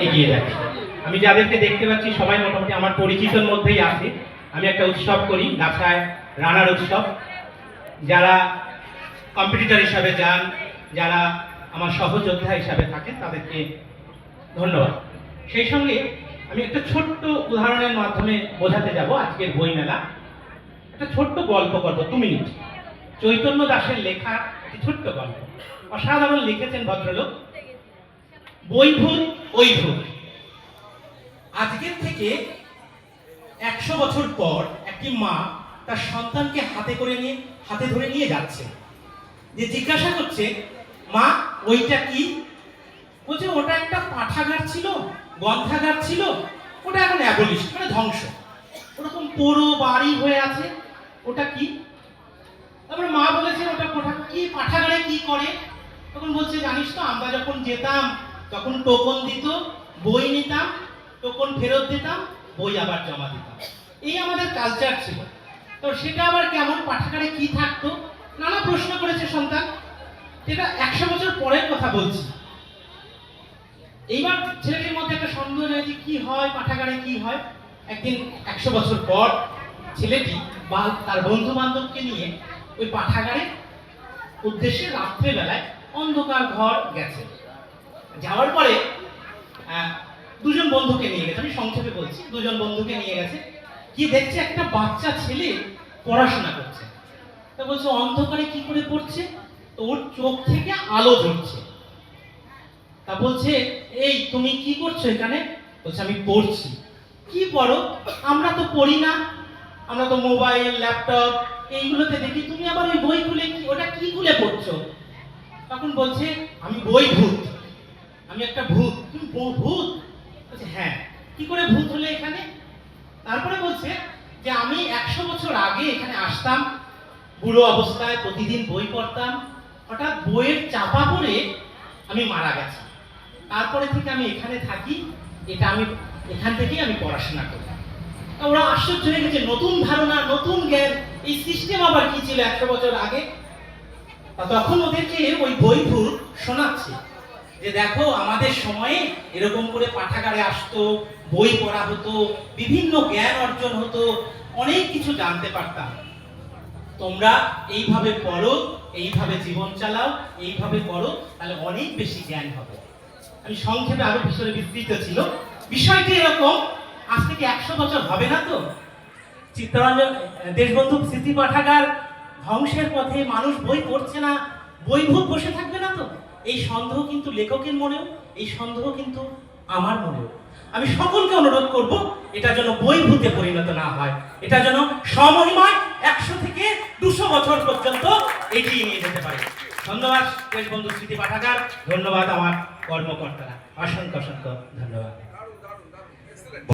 এগিয়ে যাচ্ছে। আমি যাদেরকে দেখতে পাচ্ছি সবাই মোটামুটি আমার পরিচিতর মধ্যেই আছে। আমি একটা উৎসব করি, গাছায় রানার উৎসব। যারা কম্পিটিটর হিসাবে যান, যারা আমার সহযোদ্ধা হিসাবে থাকেন, তাদেরকে ধন্যবাদ। সেই সঙ্গে আমি একটা ছোট্ট উদাহরণের মাধ্যমে বোঝাতে যাব আজকের বই মেলা। একটা ছোট্ট গল্প করব, 2 মিনিট। চৈতন্য দাসের লেখা একটি ছোট্ট গল্প, অসাধারণ লিখেছেন ভদ্রলোক। বৈভূত ওইভূত। আজকের থেকে 100 বছর পর একটি মা তার সন্তানকে হাতে ধরে নিয়ে যাচ্ছে, যে জিজ্ঞাসা করছে, মা ওইটা কি? বলছে ওটা একটা পাঠাগার ছিল, গ্রন্থাগার ছিল, ওটা এখন অ্যাবলিশড, মানে ধ্বংস, ওরকম পুরো বাড়ি হয়ে আছে, ওটা কি? তারপরে মা বলেছে ওটা কি পাঠাগারে কি করে? তখন বলছে জানিস তো, আমরা যখন যেতাম তখন টোকন দিত, বই নিতাম, টোকন ফেরত দিতাম, বই আবার জমা দিতাম, এই আমাদের কালচার ছিল। তো সেটা আবার কেমন, পাঠাগারে কি থাকতো? নানা প্রশ্ন করেছে সন্তান। এটা 100 বছর পরের কথা বলছি। এইবার ছেলেটির মধ্যে একটা সন্দেহ রয়েছে, কি হয় পাঠাগারে, কি হয়? একদিন 100 বছর পর ছেলেটি বা তার বন্ধু বান্ধবকে নিয়ে ওই পাঠাগারে উদ্দেশ্যে রাত্রেবেলায় অন্ধকার ঘর গেছে। যাওয়ার পরে দুজন বন্ধুকে নিয়ে গেছে, আমি সংক্ষেপে বলছি, দুজন বন্ধুকে নিয়ে গেছে। কি দেখছে, একটা বাচ্চা ছেলে পড়াশোনা করছে। তা বলছে অন্ধকারে কি করে পড়ছে? তো ওর চোখ থেকে আলো ঝরছে। তা বলছে, এই তুমি কি করছো এখানে? বলছে আমি পড়ছি। কি পড়ো? আমরা তো পড়ি না, আমরা তো মোবাইল ল্যাপটপ এইগুলোতে দেখি, তুমি আবার ওই বই খুলে ওটা কি খুলে পড়ছো? তখন বলছে আমি বৈভূত, আমি একটা ভূত। তুমি ভূত? বলছে হ্যাঁ। কি করে ভূত হলে এখানে? তারপরে বলছে যে আমি 100 বছর আগে এখানে আসতাম, বুড়ো অবস্থায় প্রতিদিন বই পড়তাম, হঠাৎ বইয়ের চাপা পড়ে আমি মারা গেছি। তারপরে থেকে আমি এখানে থাকি, এখান থেকেই আমি পড়াশোনা করি। ওরা আশ্চর্য হয়ে গেছে, নতুন ধারণা, নতুন জ্ঞান, এই সিস্টেম আবার কি ছিল 100 বছর আগে? তখন ওদেরকে ওই বৈভূত শোনাচ্ছে যে দেখো আমাদের সময়ে এরকম করে পাঠাগারে আসতো, বই পড়া হতো, বিভিন্ন জ্ঞান অর্জন হতো, অনেক কিছু জানতে পারতাম। তোমরা এইভাবে পড়ো, এইভাবে জীবন চালাও, এইভাবে করো, তাহলে অনেক বেশি জ্ঞান হবে। আমি সংক্ষেপে, আরো বিষয়ে বিস্তৃত ছিল বিষয়টি এরকম। আজ থেকে 100 বছর হবে না তো? চিত্তরঞ্জন দেশবন্ধু স্মৃতি পাঠাগার ধ্বংসের পথে, মানুষ বই পড়ছে না, বৈভূত বসে থাকবে না তো? এই সন্দেহ কিন্তু লেখকের মনেও, এই সন্দেহ কিন্তু আমার মনেও। আমি সকলকে অনুরোধ করব, এটা যেন বৈভূতে পরিণত না হয়, এটা যেন সমহিমায় 100 থেকে 200 বছর পর্যন্ত এগিয়ে নিয়ে যেতে পারে। ধন্যবাদ দেশবন্ধু স্মৃতি পাঠাগার, ধন্যবাদ আমার কর্মকর্তারা, অসংখ্য অসংখ্য ধন্যবাদ।